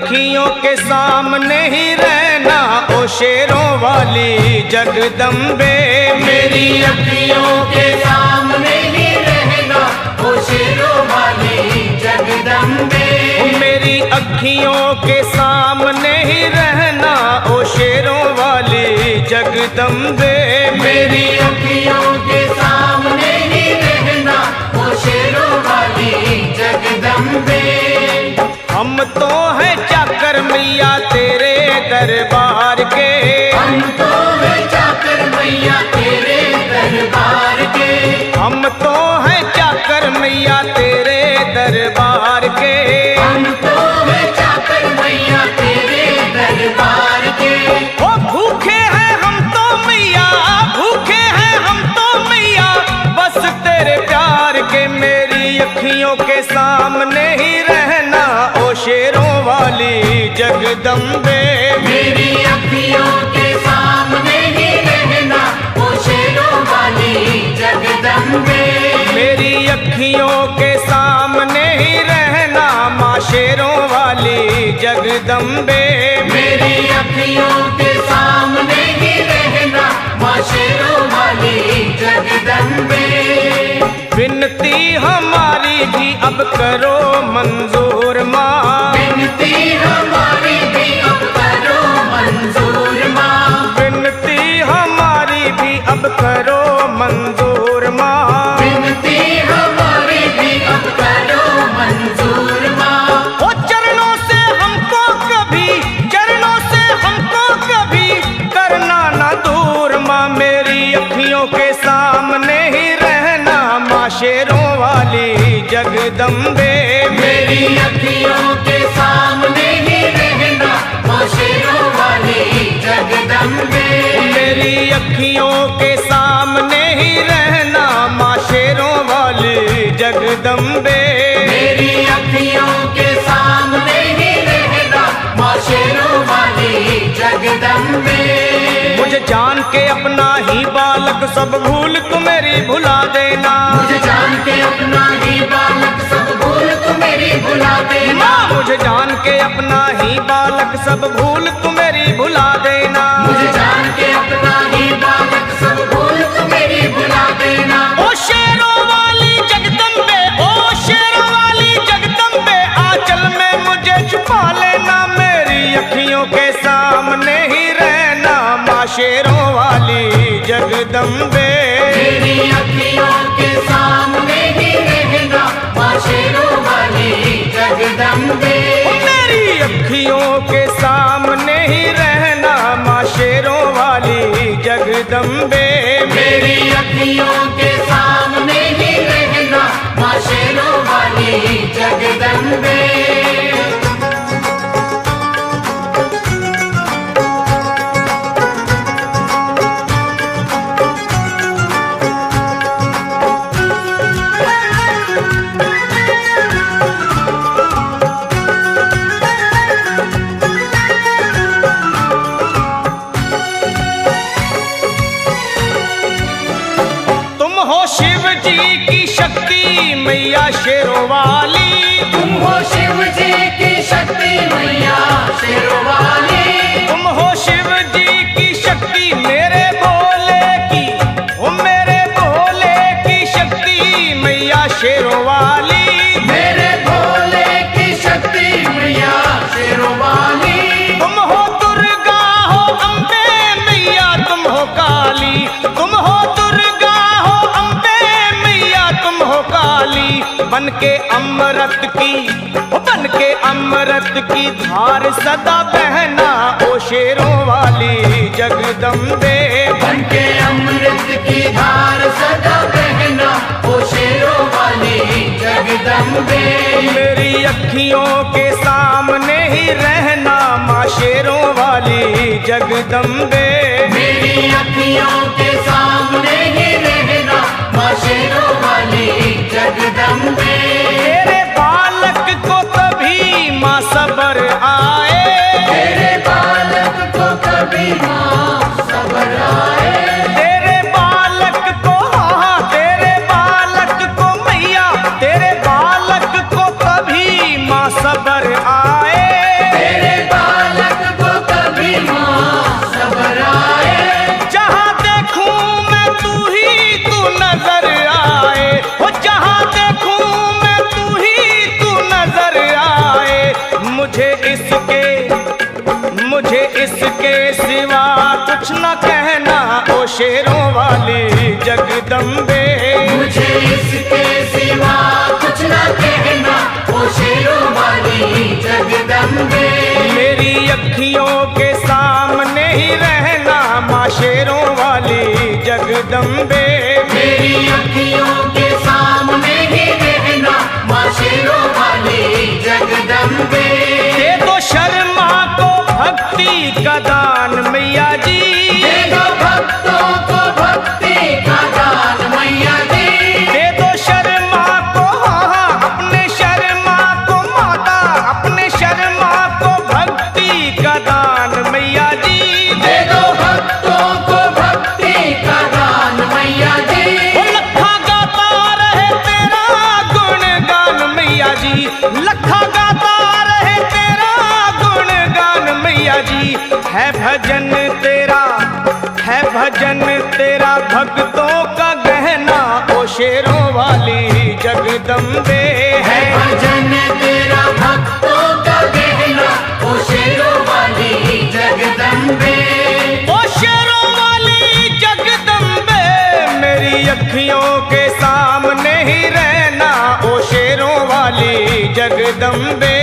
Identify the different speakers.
Speaker 1: अखियों के सामने ही रहना ओ शेरों वाली जगदम्बे।
Speaker 2: मेरी अखियों के सामने ही रहना ओ शेरों वाली जगदम्बे।
Speaker 1: मेरी अखियों के सामने ही रहना ओ शेरों वाली जगदम्बे।
Speaker 2: मेरी अखियों के सामने ही रहना ओ शेरों वाली जगदम्बे।
Speaker 1: हम तो हैं चाकर मैया तेरे दरबार के।
Speaker 2: हम तो हैं चाकर मैया तेरे दरबार के।
Speaker 1: हम तो हैं चाकर मैया तेरे दरबार के।
Speaker 2: हम तो हैं चाकर मैया तेरे दरबार के।
Speaker 1: ओ भूखे हैं हम तो मैया, भूखे हैं हम तो मैया बस तेरे प्यार के। मेरी अखियों के सामने ही रहना ओ शेरों वाली जगदम्बे।
Speaker 2: मेरी अखियों के सामने ही रहना ओ शेरों वाली जगदम्बे।
Speaker 1: मेरी अखियों के सामने ही रहना माँ शेरों वाली जगदम्बे।
Speaker 2: मेरी अखियों के सामने ही रहना माँ शेरों वाली जगदम्बे।
Speaker 1: विनती हमारी भी अब करो मंजूर माँ।
Speaker 2: विनती हमारी भी अब करो मंजूर माँ।
Speaker 1: विनती हमारी भी अब करो मंजूर माँ।
Speaker 2: विनती हमारी भी अब करो मंजूर माँ।
Speaker 1: ओ चरणों से हमको कभी, चरणों से हमको कभी करना ना दूर माँ। मेरी अखियों के सामने ही रहना माँ शेरों वाली जगदम्बे।
Speaker 2: मेरी अखियों के सामने ही रहना माँ शेरों वाली जगदम्बे।
Speaker 1: मेरी अखियों के सामने ही रहना माँ शेरों वाली जगदम्बे।
Speaker 2: मेरी अखियों के सामने ही रहना माँ शेरों वाली जगदम्बे।
Speaker 1: मुझे जान के अपना ही बालक सब भूल तू मेरी भुला देना।
Speaker 2: मुझे जान के अपना ही बालक सब भूल तू मेरी भुला देना।
Speaker 1: मुझे जान के अपना ही बालक सब भूल तू मेरी भुला देना।
Speaker 2: मुझे जान के अपना ही बालक सब भूल तू मेरी भुला देना।
Speaker 1: ओ शेरों वाली जगदम्बे, ओ शेरों वाली जगदम्बे आंचल में मुझे छुपा लेना। मेरी अखियों के सामने ही रहना माँ शेरों वाली जगदम्बे।
Speaker 2: मेरी अखियों के सामने ही रहना माँ शेरों वाली जगदम्बे।
Speaker 1: मेरी अखियों के सामने ही रहना माँ शेरों वाली जगदम्बे।
Speaker 2: मेरी अखियों के सामने ही रहना माँ शेरों वाली जगदम्बे।
Speaker 1: शिव जी की शक्ति मैया शेरों वाली।
Speaker 2: तुम हो शिव जी की शक्ति मैया शेरों वाली।
Speaker 1: तुम हो शिव जी की शक्ति मेरे भोले की, ओ मेरे भोले की शक्ति मैया शेरों वाली।
Speaker 2: मेरे भोले की शक्ति मैया शेरों वाली।
Speaker 1: तुम हो दुर्गा हो अम्बे मैया तुम हो काली। तुम हो दुर्गा हो अम्बे मैया तुम हो काली। बन के अमृत की, बन के अमृत की धार सदा बहना ओ शेरों वाली जगदम्बे।
Speaker 2: बन के अमृत की धार सदा बहना ओ शेरों वाली जगदम्बे।
Speaker 1: मेरी अखियों के सामने ही रहना माँ शेरों वाली जगदम्बे।
Speaker 2: मेरी अखियों के सामने ही रहना माँ शेरों वाली जगदम्बे।
Speaker 1: तेरे बालक को कभी माँ सबर आए।
Speaker 2: तेरे बालक को कभी माँ सबर आए।
Speaker 1: तेरे बालक को, हाँ तेरे बालक को मैया, तेरे बालक को कभी माँ सबर आए।
Speaker 2: तेरे इसके सिवा कुछ न कहना, ओ शेरों वाली जगदम्बे।
Speaker 1: मेरी अखियों के सामने ही रहना माँ शेरों वाली जगदम्बे।
Speaker 2: मेरी अखियों के सामने ही रहना, माँ शेरों वाली जगदम्बे।
Speaker 1: दे दो शर्मा को भक्ति का दान मैया जी,
Speaker 2: दे दो भक्तों को भक्ति का दान मैया जी।
Speaker 1: दे दो शर्मा को अपने शर्मा को माता, अपने शर्मा को भक्ति का दान मैया जी।
Speaker 2: दे दो भक्तों को भक्ति का दान मैया जी।
Speaker 1: वो लखा गाता रहे तेरा गुणगान मैया जी, लखा गाता रहे तेरा गुणगान मैया जी। है भजन तेरा, है भजन तेरा भक्तों का गहना ओ शेरों वाली जगदम्बे।
Speaker 2: है भजन तेरा भक्तों का गहना, ओ शेरों वाली जगदम्बे।
Speaker 1: ओ शेरों वाली जगदम्बे, मेरी अखियों के सामने ही रहना ओ शेरों वाली जगदम्बे।